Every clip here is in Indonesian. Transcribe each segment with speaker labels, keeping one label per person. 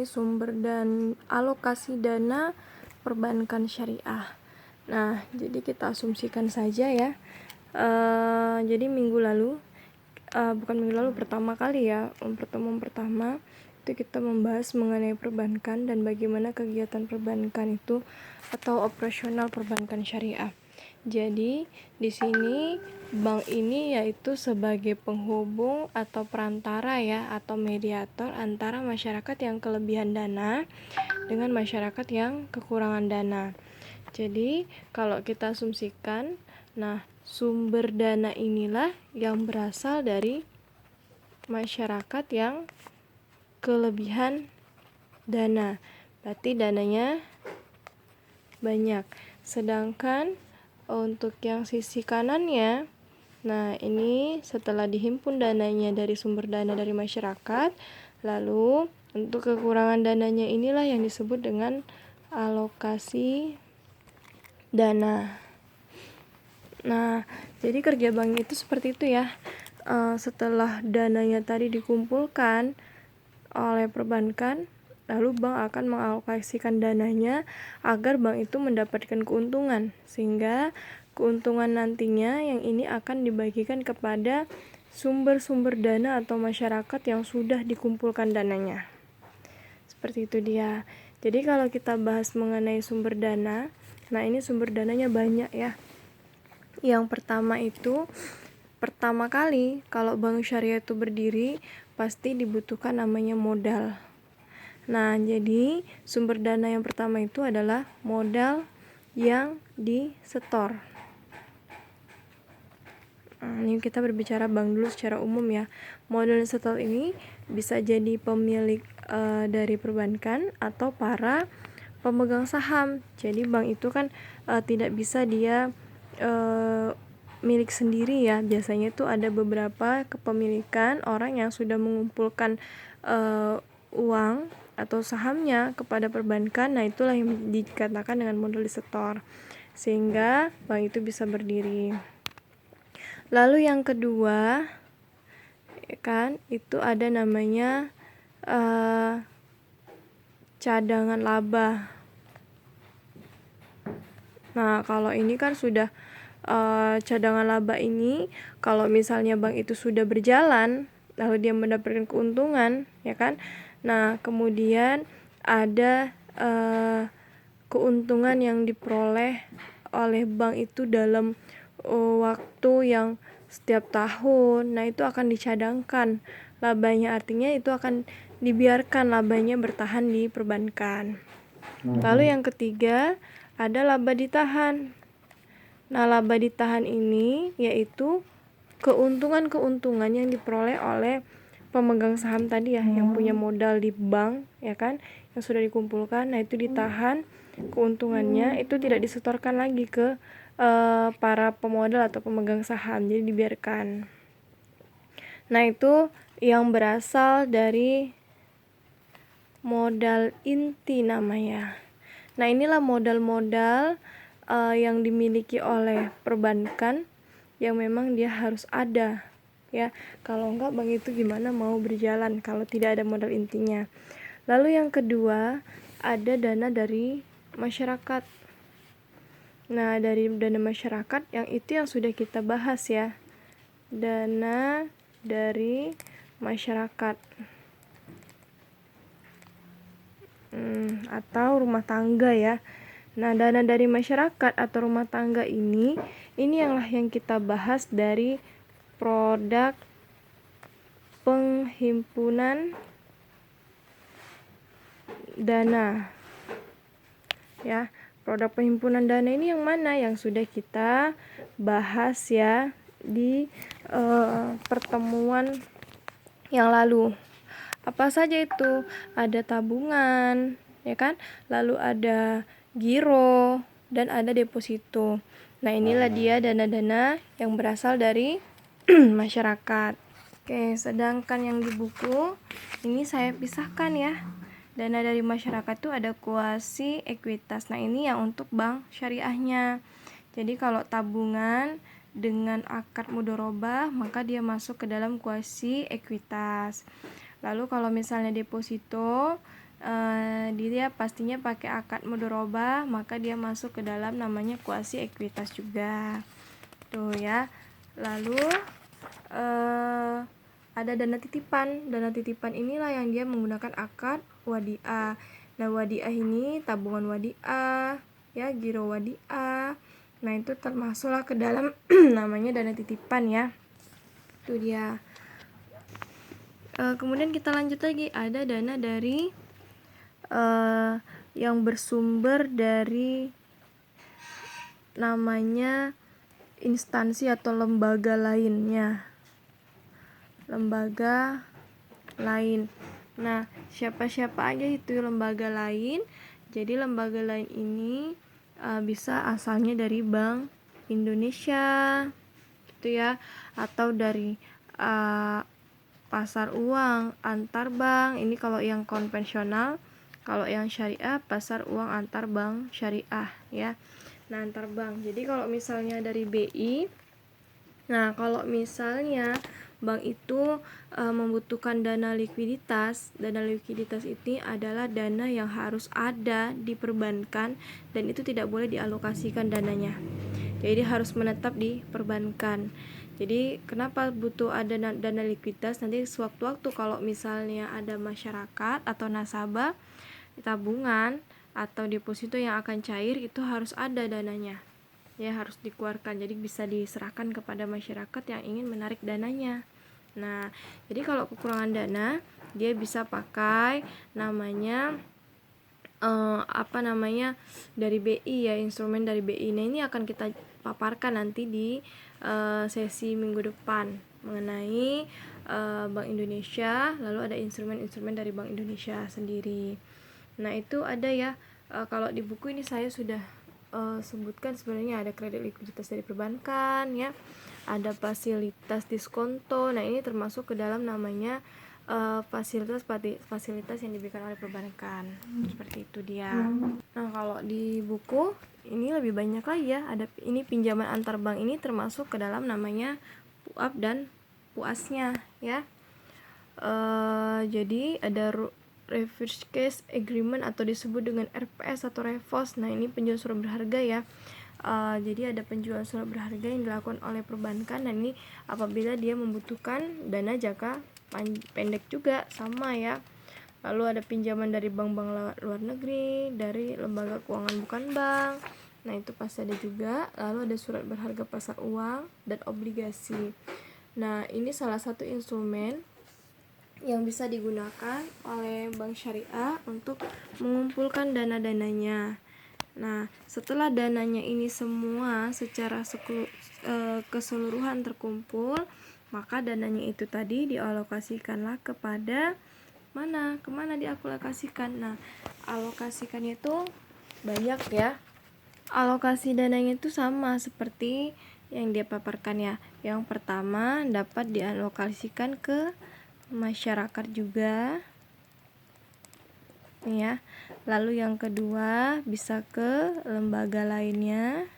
Speaker 1: mengenai sumber dan alokasi dana perbankan syariah. Nah, jadi kita asumsikan saja ya. Jadi pertama kali ya, pertemuan pertama itu kita membahas mengenai perbankan dan bagaimana kegiatan perbankan itu atau operasional perbankan syariah. Jadi di sini bank ini yaitu sebagai penghubung atau perantara ya, atau mediator antara masyarakat yang kelebihan dana dengan masyarakat yang kekurangan dana. Jadi kalau kita asumsikan, nah sumber dana inilah yang berasal dari masyarakat yang kelebihan dana. Berarti dananya banyak. Sedangkan untuk yang sisi kanannya, nah ini setelah dihimpun dananya dari sumber dana dari masyarakat, lalu untuk kekurangan dananya inilah yang disebut dengan alokasi dana. Nah, jadi kerja bank itu seperti itu ya. Setelah dananya tadi dikumpulkan oleh perbankan, lalu bank akan mengalokasikan dananya agar bank itu mendapatkan keuntungan, sehingga keuntungan nantinya yang ini akan dibagikan kepada sumber-sumber dana atau masyarakat yang sudah dikumpulkan dananya. Seperti itu dia. Jadi kalau kita bahas mengenai sumber dana, nah ini sumber dananya banyak ya. Yang pertama kali kalau bank syariah itu berdiri, pasti dibutuhkan namanya modal. Nah, jadi sumber dana yang pertama itu adalah modal yang disetor. Ini kita berbicara bank dulu secara umum ya. Modal disetor ini bisa jadi pemilik dari perbankan atau para pemegang saham. Jadi bank itu kan tidak bisa dia milik sendiri ya. Biasanya itu ada beberapa kepemilikan orang yang sudah mengumpulkan uang atau sahamnya kepada perbankan. Nah, itulah yang dikatakan dengan modal disetor, sehingga bank itu bisa berdiri. Lalu yang kedua kan itu ada namanya cadangan laba. Nah, kalau ini kan sudah cadangan laba ini, kalau misalnya bank itu sudah berjalan lalu dia mendapatkan keuntungan ya kan. Nah, kemudian ada keuntungan yang diperoleh oleh bank itu dalam waktu yang setiap tahun. Nah, itu akan dicadangkan labanya, artinya itu akan dibiarkan labanya bertahan di perbankan. Lalu yang ketiga ada laba ditahan. Nah, laba ditahan ini yaitu keuntungan-keuntungan yang diperoleh oleh pemegang saham tadi ya, yang punya modal di bank ya kan, yang sudah dikumpulkan. Nah, itu ditahan keuntungannya, itu tidak disetorkan lagi ke para pemodal atau pemegang saham, jadi dibiarkan. Nah, itu yang berasal dari modal inti namanya. Nah, inilah modal-modal yang dimiliki oleh perbankan yang memang dia harus ada ya. Kalau enggak, bank itu gimana mau berjalan kalau tidak ada modal intinya. Lalu yang kedua ada dana dari masyarakat. Nah, dari dana masyarakat yang itu yang sudah kita bahas ya, dana dari masyarakat atau rumah tangga ya. Nah, dana dari masyarakat atau rumah tangga ini yang kita bahas dari produk penghimpunan dana ya. Produk penghimpunan dana ini yang mana? Yang sudah kita bahas ya di pertemuan yang lalu. Apa saja itu? Ada tabungan ya kan, lalu ada giro, dan ada deposito. Nah, inilah dia dana-dana yang berasal dari masyarakat. Oke, sedangkan yang di buku ini saya pisahkan ya. Dana dari masyarakat itu ada kuasi ekuitas. Nah, ini yang untuk bank syariahnya. Jadi kalau tabungan dengan akad mudharabah, maka dia masuk ke dalam kuasi ekuitas. Lalu kalau misalnya deposito, dia pastinya pakai akad mudharabah, maka dia masuk ke dalam namanya kuasi ekuitas juga. Tuh ya. Lalu ada dana titipan. Dana titipan inilah yang dia menggunakan akad wadiah. Nah, wadiah ini tabungan wadiah, ya, giro wadiah. Nah, itu termasuklah ke dalam namanya dana titipan ya. Itu dia. Kemudian kita lanjut lagi, ada dana dari yang bersumber dari namanya instansi atau lembaga lainnya. Lembaga lain. Nah, siapa-siapa aja itu lembaga lain? Jadi lembaga lain ini bisa asalnya dari Bank Indonesia, gitu ya, atau dari pasar uang antar bank. Ini kalau yang konvensional. Kalau yang syariah, pasar uang antar bank syariah ya. Nah, antar bank. Jadi kalau misalnya dari BI, nah kalau misalnya bank itu membutuhkan dana likuiditas ini adalah dana yang harus ada di perbankan dan itu tidak boleh dialokasikan dananya. Jadi harus menetap di perbankan. Jadi kenapa butuh ada dana likuiditas? Nanti sewaktu-waktu kalau misalnya ada masyarakat atau nasabah tabungan atau deposito yang akan cair, itu harus ada dananya. Ya, harus dikeluarkan. Jadi bisa diserahkan kepada masyarakat yang ingin menarik dananya. Nah, jadi kalau kekurangan dana, dia bisa pakai namanya dari BI ya, instrumen dari BI. Nah, ini akan kita paparkan nanti di sesi minggu depan mengenai Bank Indonesia, lalu ada instrumen-instrumen dari Bank Indonesia sendiri. Nah, itu ada ya, kalau di buku ini saya sudah sebutkan sebenarnya ada kredit likuiditas dari perbankan ya, ada fasilitas diskonto. Nah, ini termasuk ke dalam namanya fasilitas yang diberikan oleh perbankan. Seperti itu dia. Nah, kalau di buku ini lebih banyak lagi ya, ada ini pinjaman antar bank, ini termasuk ke dalam namanya PUAP dan PUAS-nya ya. Jadi ada reverse case agreement atau disebut dengan RPS atau REVOS. Nah, ini penjualan surat berharga ya. Jadi ada penjualan surat berharga yang dilakukan oleh perbankan, dan ini apabila dia membutuhkan dana jangka pendek juga sama ya. Lalu ada pinjaman dari bank-bank luar negeri, dari lembaga keuangan bukan bank. Nah, itu pasti ada juga. Lalu ada surat berharga pasar uang dan obligasi. Nah, ini salah satu instrumen yang bisa digunakan oleh bank syariah untuk mengumpulkan dana-dananya. Nah, setelah dananya ini semua secara keseluruhan terkumpul, maka dananya itu tadi dialokasikanlah kepada mana? Kemana dialokasikan? Nah, alokasikannya itu banyak ya. Alokasi dananya itu sama seperti yang dia paparkan ya. Yang pertama dapat dialokasikan ke masyarakat juga ya. Lalu yang kedua bisa ke lembaga lainnya.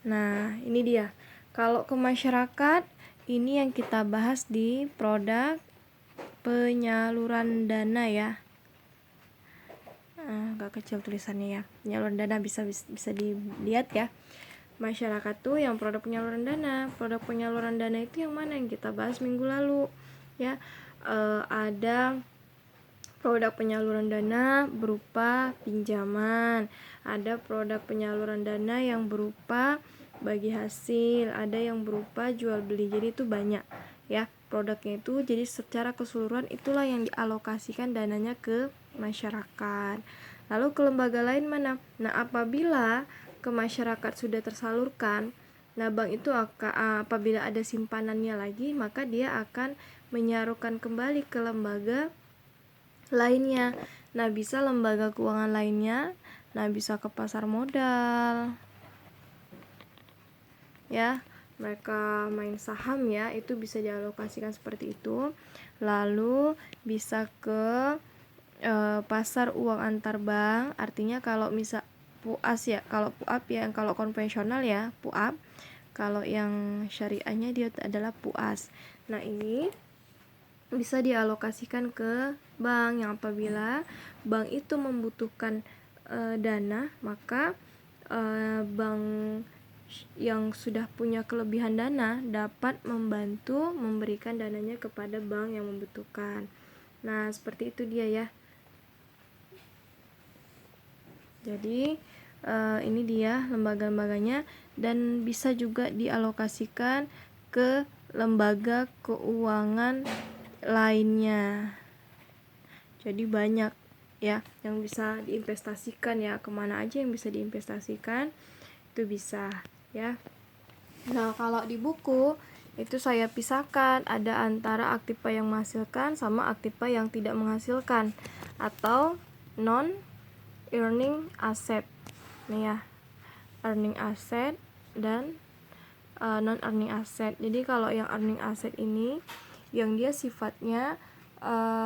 Speaker 1: Nah, ini dia. Kalau ke masyarakat, ini yang kita bahas di produk penyaluran dana ya. Agak kecil tulisannya ya. Penyaluran dana bisa dilihat ya. Masyarakat tuh yang produk penyaluran dana. Produk penyaluran dana itu yang mana yang kita bahas minggu lalu ya. Ada produk penyaluran dana berupa pinjaman, ada produk penyaluran dana yang berupa bagi hasil, ada yang berupa jual beli. Jadi itu banyak ya produknya itu. Jadi secara keseluruhan itulah yang dialokasikan dananya ke masyarakat. Lalu ke lembaga lain mana? Nah, apabila ke masyarakat sudah tersalurkan, nah bank itu apabila ada simpanannya lagi, maka dia akan menyarukan kembali ke lembaga lainnya. Nah, bisa lembaga keuangan lainnya, nah bisa ke pasar modal ya, mereka main saham ya, itu bisa dialokasikan seperti itu. Lalu bisa ke pasar uang antar bank, artinya kalau misal PUAS ya, kalau PUAP ya, kalau konvensional ya PUAP, kalau yang syariahnya dia adalah PUAS. Nah, ini bisa dialokasikan ke bank, yang apabila bank itu membutuhkan dana, maka bank yang sudah punya kelebihan dana dapat membantu memberikan dananya kepada bank yang membutuhkan. Nah, seperti itu dia ya. Jadi ini dia lembaga-lembaganya, dan bisa juga dialokasikan ke lembaga keuangan lainnya. Jadi banyak ya yang bisa diinvestasikan ya, kemana aja yang bisa diinvestasikan itu bisa ya. Nah, kalau di buku itu saya pisahkan ada antara aktiva yang menghasilkan sama aktiva yang tidak menghasilkan atau non earning asset nih ya, earning asset dan non earning asset. Jadi kalau yang earning asset ini yang dia sifatnya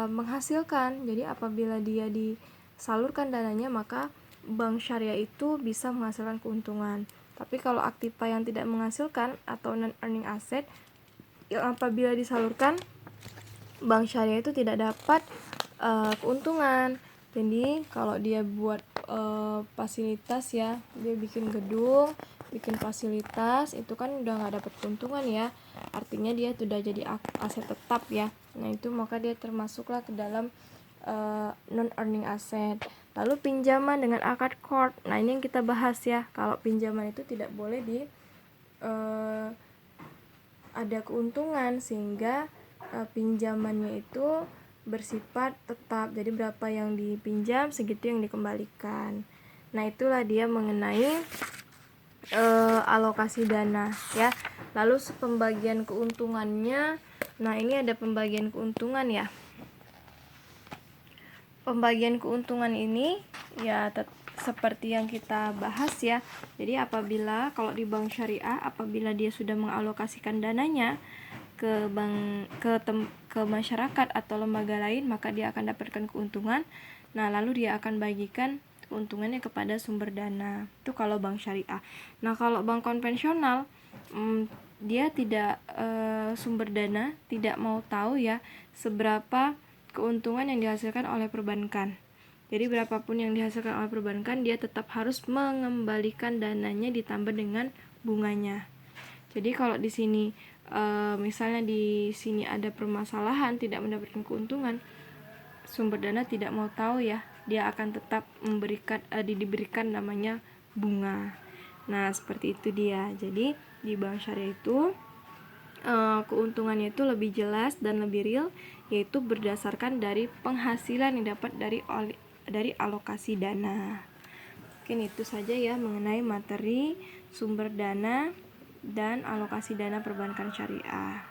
Speaker 1: menghasilkan, jadi apabila dia disalurkan dananya maka bank syariah itu bisa menghasilkan keuntungan. Tapi kalau aktiva yang tidak menghasilkan atau non earning asset, yang apabila disalurkan bank syariah itu tidak dapat keuntungan. Jadi kalau dia buat fasilitas ya, dia bikin gedung, bikin fasilitas, itu kan udah nggak dapat keuntungan ya, artinya dia sudah jadi aset tetap ya. Nah itu maka dia termasuklah ke dalam non earning asset. Lalu pinjaman dengan akad court, nah ini yang kita bahas ya. Kalau pinjaman itu tidak boleh ada keuntungan, sehingga pinjamannya itu bersifat tetap. Jadi berapa yang dipinjam segitu yang dikembalikan. Nah itulah dia mengenai alokasi dana ya. Lalu pembagian keuntungannya, nah ini ada pembagian keuntungan ya. Pembagian keuntungan ini ya seperti yang kita bahas ya. Jadi apabila kalau di bank syariah, apabila dia sudah mengalokasikan dananya ke bank, ke masyarakat atau lembaga lain, maka dia akan dapatkan keuntungan. Nah, lalu dia akan bagikan keuntungannya kepada sumber dana. Itu kalau bank syariah. Nah, kalau bank konvensional, dia tidak sumber dana, tidak mau tahu ya seberapa keuntungan yang dihasilkan oleh perbankan. Jadi berapapun yang dihasilkan oleh perbankan, dia tetap harus mengembalikan dananya ditambah dengan bunganya. Jadi kalau di sini misalnya di sini ada permasalahan, tidak mendapatkan keuntungan, sumber dana tidak mau tahu ya, dia akan tetap diberikan namanya bunga. Nah seperti itu dia. Jadi di bank syariah itu keuntungannya itu lebih jelas dan lebih real, yaitu berdasarkan dari penghasilan yang dapat dari alokasi dana. Mungkin itu saja ya mengenai materi sumber dana dan alokasi dana perbankan syariah.